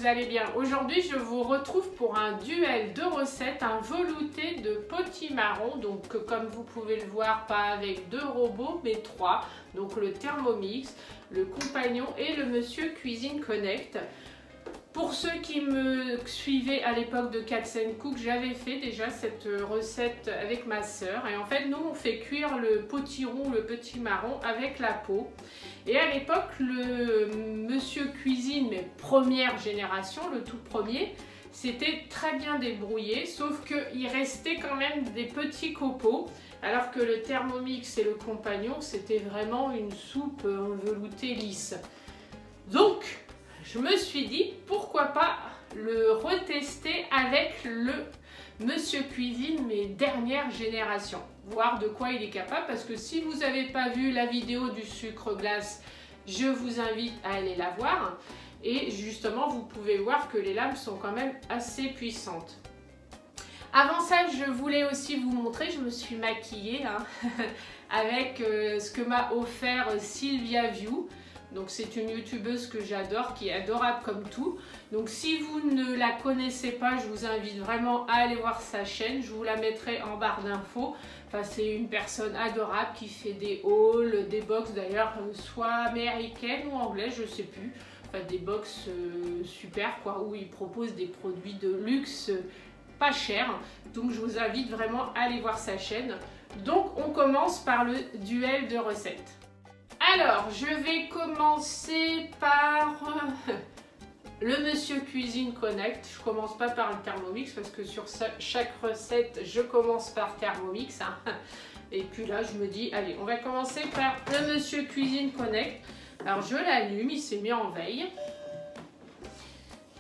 vous allez bien. Aujourd'hui, je vous retrouve pour un duel de recettes, un velouté de potimarron. Donc, comme vous pouvez le voir, pas avec 2 robots, mais 3. Donc, le Thermomix, le Compagnon et le Monsieur Cuisine Connect. Pour ceux qui me suivaient à l'époque de Cats & Cook, j'avais fait déjà cette recette avec ma sœur. Et en fait, nous, on fait cuire le potiron, le potimarron avec la peau. Et à l'époque, le Monsieur Cuisine, mais première génération, le tout premier, c'était très bien débrouillé, sauf qu'il restait quand même des petits copeaux. Alors que le Thermomix et le Compagnon, c'était vraiment une soupe veloutée lisse. Donc, je me suis dit, pourquoi pas le retester avec le Monsieur Cuisine, mais dernière génération. Voir de quoi il est capable, parce que si vous n'avez pas vu la vidéo du sucre glace, je vous invite à aller la voir. Et justement, vous pouvez voir que les lames sont quand même assez puissantes. Avant ça, je voulais aussi vous montrer, je me suis maquillée avec ce que m'a offert Sylvia View. Donc c'est une youtubeuse que j'adore, qui est adorable comme tout. Donc si vous ne la connaissez pas, je vous invite vraiment à aller voir sa chaîne. Je vous la mettrai en barre d'infos. Enfin, c'est une personne adorable qui fait des hauls, des box d'ailleurs, soit américaines ou anglaises, je ne sais plus. Enfin des box super quoi, où il propose des produits de luxe pas chers. Donc je vous invite vraiment à aller voir sa chaîne. Donc on commence par le duel de recettes. Alors, je vais commencer par le Monsieur Cuisine Connect. Je commence pas par le Thermomix parce que sur chaque recette, je commence par Thermomix. Et puis là, je me dis, allez, on va commencer par le Monsieur Cuisine Connect. Alors, je l'allume, il s'est mis en veille.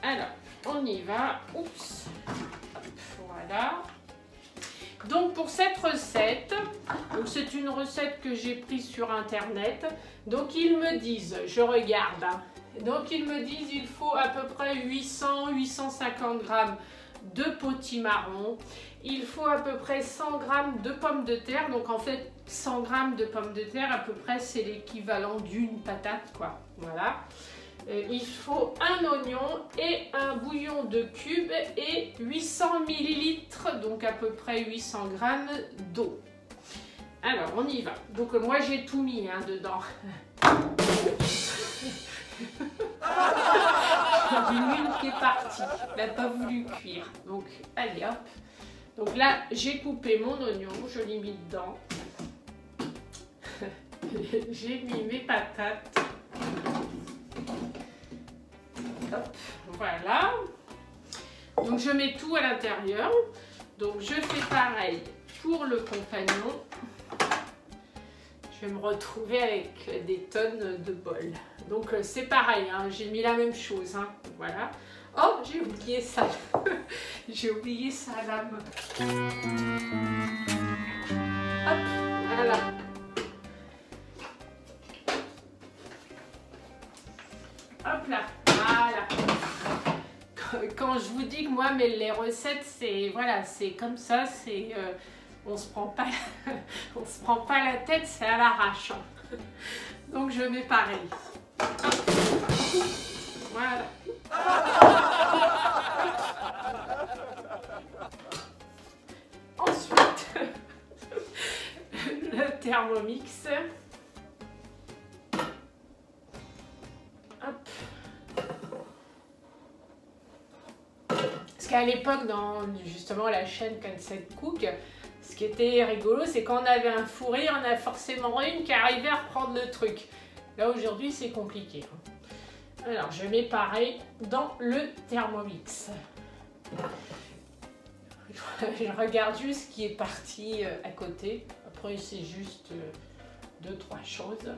Alors, on y va. Oups. Hop, voilà. Donc pour cette recette, c'est une recette que j'ai prise sur internet. Donc ils me disent, je regarde, donc ils me disent il faut à peu près 800-850 g de potimarron. Il faut à peu près 100 g de pommes de terre. Donc en fait 100 g de pommes de terre à peu près c'est l'équivalent d'une patate quoi. Voilà. Il faut un oignon et un bouillon de cubes et 800 ml, donc à peu près 800 g d'eau. Alors, on y va. Donc, moi, j'ai tout mis dedans. Une qui est partie. Elle n'a pas voulu cuire. Donc, allez, hop. Donc là, j'ai coupé mon oignon. Je l'ai mis dedans. J'ai mis mes patates. Hop, voilà. Donc je mets tout à l'intérieur. Donc je fais pareil pour le Compagnon. Je vais me retrouver avec des tonnes de bols. Donc c'est pareil, j'ai mis la même chose. Voilà. Oh, j'ai oublié ça. J'ai oublié sa lame. Hop, voilà. Hop là. Voilà. Quand je vous dis que moi, mais les recettes, c'est voilà, c'est comme ça, c'est on se prend pas la tête, c'est à l'arrache. Donc je mets pareil. Voilà. Ensuite, le Thermomix. Hop. Parce qu'à l'époque, dans justement la chaîne Cats & Cook, ce qui était rigolo, c'est quand on avait un fourré, on a forcément une qui arrivait à reprendre le truc. Là, aujourd'hui, c'est compliqué. Alors, je mets pareil dans le Thermomix. Je regarde juste ce qui est parti à côté. Après, c'est juste 2-3 choses.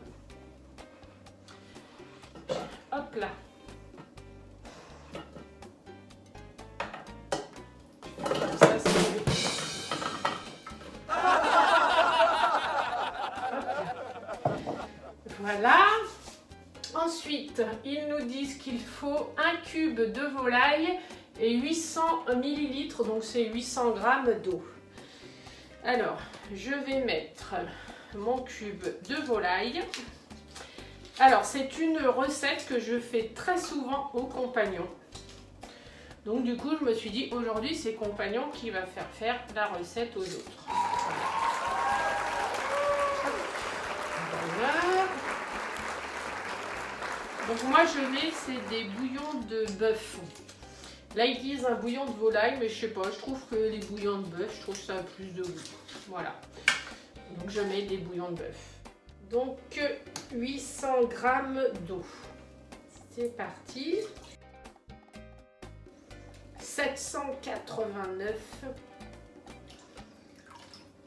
Hop là. Ça, voilà. Ensuite, ils nous disent qu'il faut un cube de volaille et 800 ml, donc c'est 800 g d'eau. Alors, je vais mettre mon cube de volaille. Alors, c'est une recette que je fais très souvent aux compagnons. Donc du coup, je me suis dit, aujourd'hui, c'est Compagnon qui va faire la recette aux autres. Voilà. Donc moi, je mets, c'est des bouillons de bœuf. Là, ils disent un bouillon de volaille, mais je sais pas, je trouve que les bouillons de bœuf, je trouve ça a plus de goût. Voilà. Donc je mets des bouillons de bœuf. Donc 800 g d'eau. C'est parti. 789.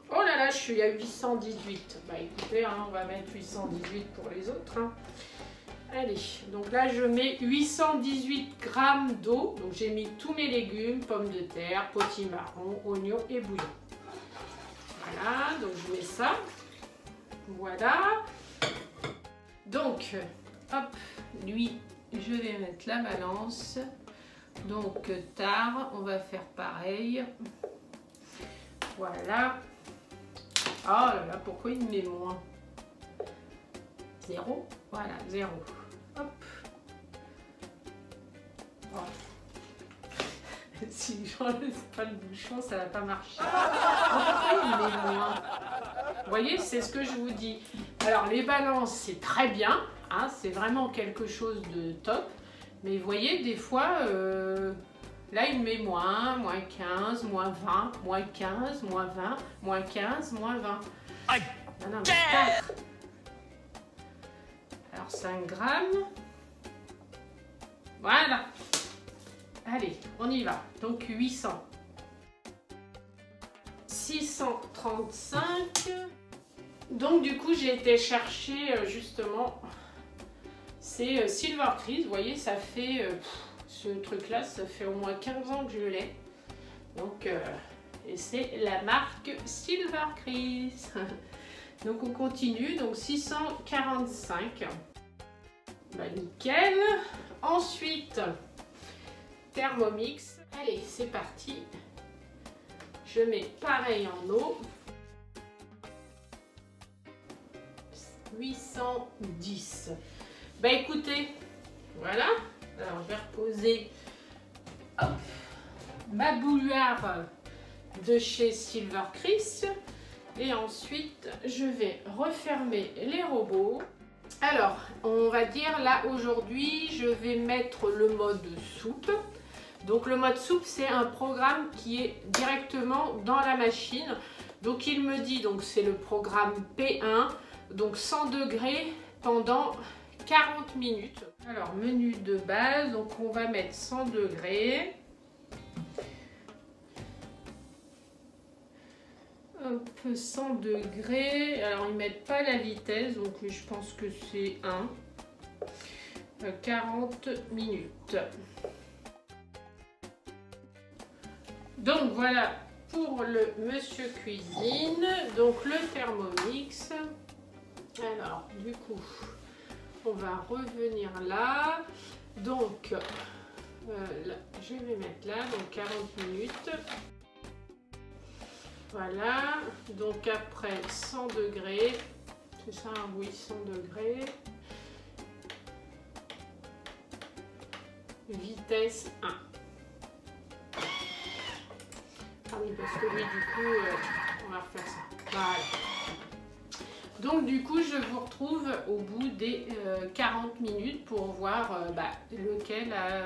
Oh là là, je suis à 818. Bah écoutez, hein, on va mettre 818 pour les autres. Hein. Allez, donc là je mets 818 g d'eau. Donc j'ai mis tous mes légumes, pommes de terre, potimarron, oignons et bouillon. Voilà, donc je mets ça. Voilà. Donc, hop, lui, je vais mettre la balance. Donc, tard, on va faire pareil. Voilà. Oh là là, pourquoi il met moins? 0. Voilà, 0. Hop. Voilà. Si j'enlève pas le bouchon, ça va pas marcher. Pourquoi il met moins? Vous voyez, c'est ce que je vous dis. Alors, les balances, c'est très bien. Hein, c'est vraiment quelque chose de top. Mais vous voyez, des fois, là, il met moins 15, moins 20, moins 15, moins 20, moins 15, moins 20. Ah non, mais alors, 5 grammes. Voilà. Allez, on y va. Donc, 800. 635. Donc, du coup, j'ai été chercher, justement, c'est Silver Kris. Vous voyez, ça fait, ce truc-là, ça fait au moins 15 ans que je l'ai. Donc, et c'est la marque Silver Kris. Donc, on continue. Donc, 645. Bah, nickel. Ensuite, Thermomix. Allez, c'est parti. Je mets pareil en eau. 810. Bah écoutez, voilà. Alors je vais reposer hop, ma bouilloire de chez Silver Kris. Et ensuite, je vais refermer les robots. Alors, on va dire là aujourd'hui, je vais mettre le mode soupe. Donc le mode soupe, c'est un programme qui est directement dans la machine. Donc il me dit, donc c'est le programme P1, donc 100 degrés pendant 40 minutes. Alors menu de base, donc on va mettre 100 degrés. Hop, 100 degrés. Alors ils mettent pas la vitesse, donc je pense que c'est 1. 40 minutes. Donc voilà pour le Monsieur Cuisine, donc le Thermomix. Alors du coup, on va revenir là. Donc là, je vais mettre là, donc 40 minutes. Voilà, donc après 100 degrés, c'est ça, oui, 100 degrés. Vitesse 1. Ah oui, parce que lui, du coup, on va refaire ça. Voilà. Donc, du coup, je vous retrouve au bout des 40 minutes pour voir lequel a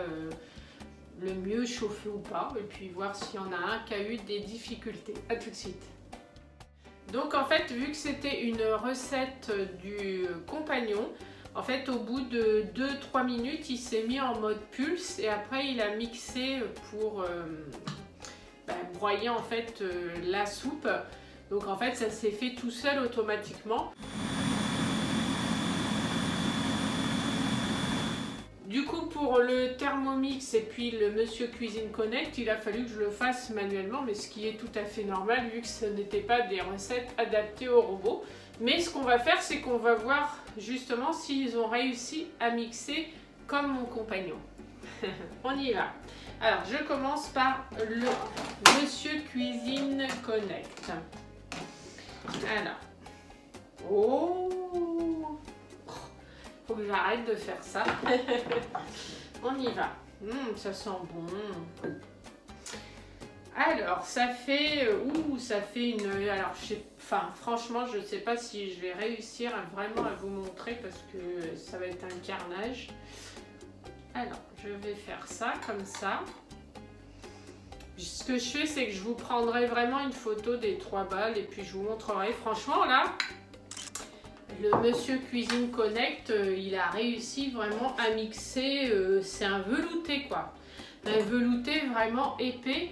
le mieux chauffé ou pas. Et puis, voir s'il y en a un qui a eu des difficultés. A tout de suite. Donc, en fait, vu que c'était une recette du Compagnon, en fait, au bout de 2-3 minutes, il s'est mis en mode pulse. Et après, il a mixé pour... broyer en fait la soupe. Donc en fait ça s'est fait tout seul automatiquement. Du coup pour le Thermomix et puis le Monsieur Cuisine Connect, il a fallu que je le fasse manuellement, mais ce qui est tout à fait normal vu que ce n'était pas des recettes adaptées au robot. Mais ce qu'on va faire, c'est qu'on va voir justement s'ils ont réussi à mixer comme mon Compagnon. On y va. Alors, je commence par le Monsieur Cuisine Connect. Alors. Oh! Faut que j'arrête de faire ça. On y va. Ça sent bon. Alors, ça fait une... Alors, franchement, je ne sais pas si je vais réussir vraiment à vous montrer parce que ça va être un carnage. Alors, je vais faire ça, comme ça. Ce que je fais, c'est que je vous prendrai vraiment une photo des 3 balles et puis je vous montrerai. Franchement, là, le Monsieur Cuisine Connect, il a réussi vraiment à mixer. C'est un velouté, quoi. Un velouté vraiment épais.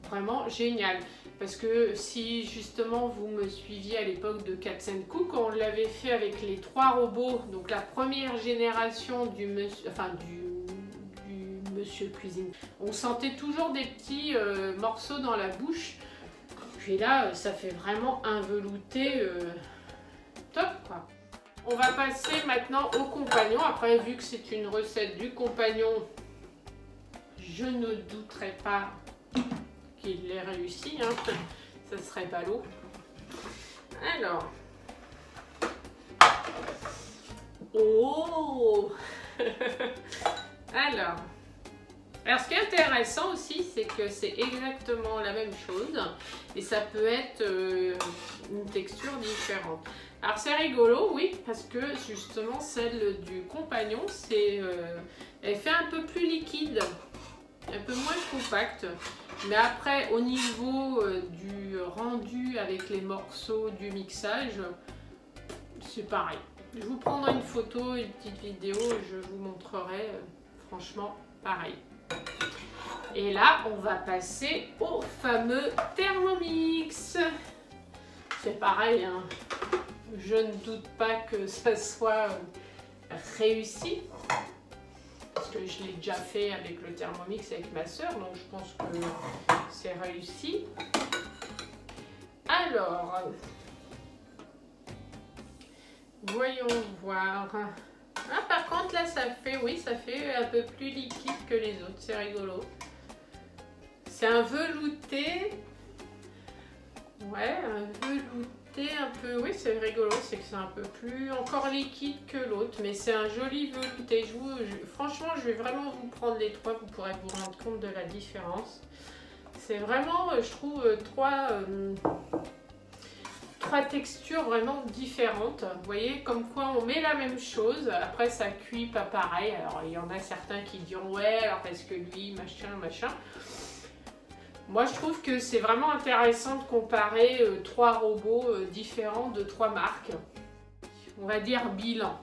Vraiment génial, parce que si justement vous me suiviez à l'époque de Cats & Cook, on l'avait fait avec les 3 robots, donc la première génération du Monsieur Cuisine. On sentait toujours des petits morceaux dans la bouche, puis là ça fait vraiment un velouté top, quoi. On va passer maintenant au compagnon. Après, vu que c'est une recette du compagnon, je ne douterai pas qu'il l'ait réussi, hein. Ça serait ballot. Alors, oh alors, ce qui est intéressant aussi, c'est que c'est exactement la même chose et ça peut être une texture différente. Alors c'est rigolo, oui, parce que justement celle du compagnon, elle fait un peu plus liquide, un peu moins compacte. Mais après, au niveau du rendu avec les morceaux du mixage, c'est pareil. Je vous prendrai une photo, une petite vidéo, et je vous montrerai, franchement, pareil. Et là, on va passer au fameux Thermomix. C'est pareil, hein. Je ne doute pas que ça soit réussi. Parce que je l'ai déjà fait avec le Thermomix avec ma soeur, donc je pense que c'est réussi. Alors, voyons voir. Ah, par contre, là, ça fait un peu plus liquide que les autres, c'est rigolo. C'est un velouté. Ouais, un velouté un peu... Oui, c'est rigolo, c'est que c'est un peu plus encore liquide que l'autre, mais c'est un joli velouté. Franchement, je vais vraiment vous prendre les 3, vous pourrez vous rendre compte de la différence. C'est vraiment, je trouve, trois textures vraiment différentes. Vous voyez, comme quoi on met la même chose, après ça cuit pas pareil. Alors, il y en a certains qui diront, ouais, alors parce que lui, machin. Moi, je trouve que c'est vraiment intéressant de comparer 3 robots différents de 3 marques. On va dire bilan,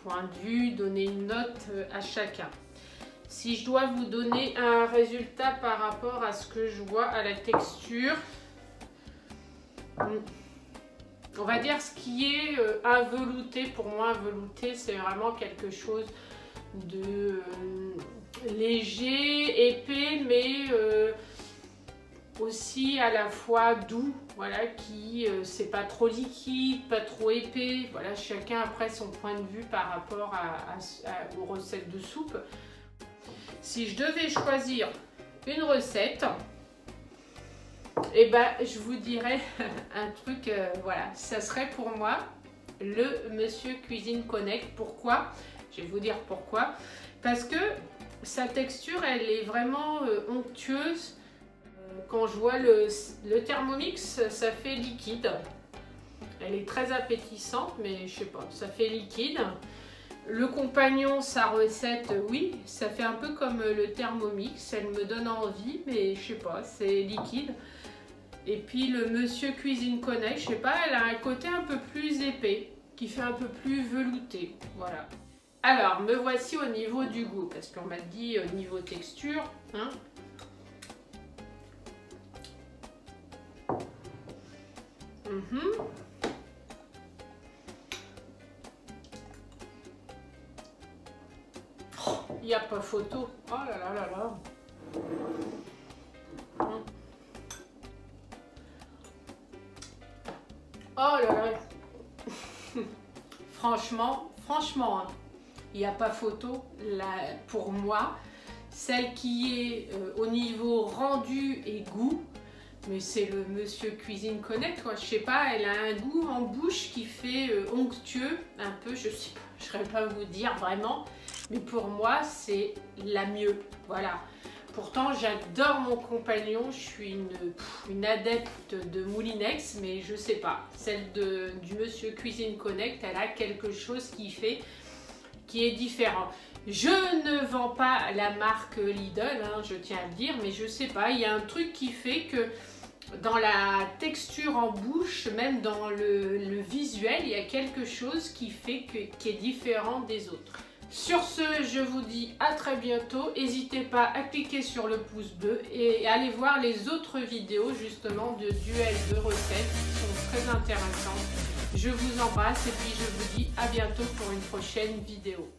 point de vue, donner une note à chacun. Si je dois vous donner un résultat par rapport à ce que je vois à la texture, on va dire ce qui est un velouté. Pour moi, un velouté, c'est vraiment quelque chose de léger, épais, mais... aussi à la fois doux, voilà, qui c'est pas trop liquide, pas trop épais, voilà, chacun après son point de vue par rapport aux recettes de soupe. Si je devais choisir une recette, et ben je vous dirais un truc, voilà, ça serait pour moi le Monsieur Cuisine Connect. Pourquoi? Je vais vous dire pourquoi. Parce que sa texture, elle est vraiment onctueuse. Quand je vois le Thermomix, ça fait liquide. Elle est très appétissante, mais je sais pas, ça fait liquide. Le compagnon, sa recette, oui, ça fait un peu comme le Thermomix. Elle me donne envie, mais je sais pas, c'est liquide. Et puis le Monsieur Cuisine Connect, je sais pas, elle a un côté un peu plus épais, qui fait un peu plus velouté, voilà. Alors, me voici au niveau du goût, parce qu'on m'a dit niveau texture, hein. Il n'y a pas photo. Oh là là là là. Oh là là. Franchement, hein, il n'y a pas photo. Là, pour moi, celle qui est au niveau rendu et goût, mais c'est le Monsieur Cuisine Connect, quoi. Je sais pas, elle a un goût en bouche qui fait onctueux, un peu, je sais pas, je ne saurais pas vous dire vraiment. mais pour moi c'est la mieux, voilà. Pourtant j'adore mon compagnon, je suis une adepte de Moulinex, mais je sais pas, celle du Monsieur Cuisine Connect, elle a quelque chose qui est différent. Je ne vends pas la marque Lidl, hein, je tiens à le dire, mais je sais pas, il y a un truc qui fait que dans la texture en bouche, même dans le visuel, il y a quelque chose qui fait qui est différent des autres. Sur ce, je vous dis à très bientôt. N'hésitez pas à cliquer sur le pouce bleu et allez voir les autres vidéos justement de duels de recettes qui sont très intéressantes. Je vous embrasse et puis je vous dis à bientôt pour une prochaine vidéo.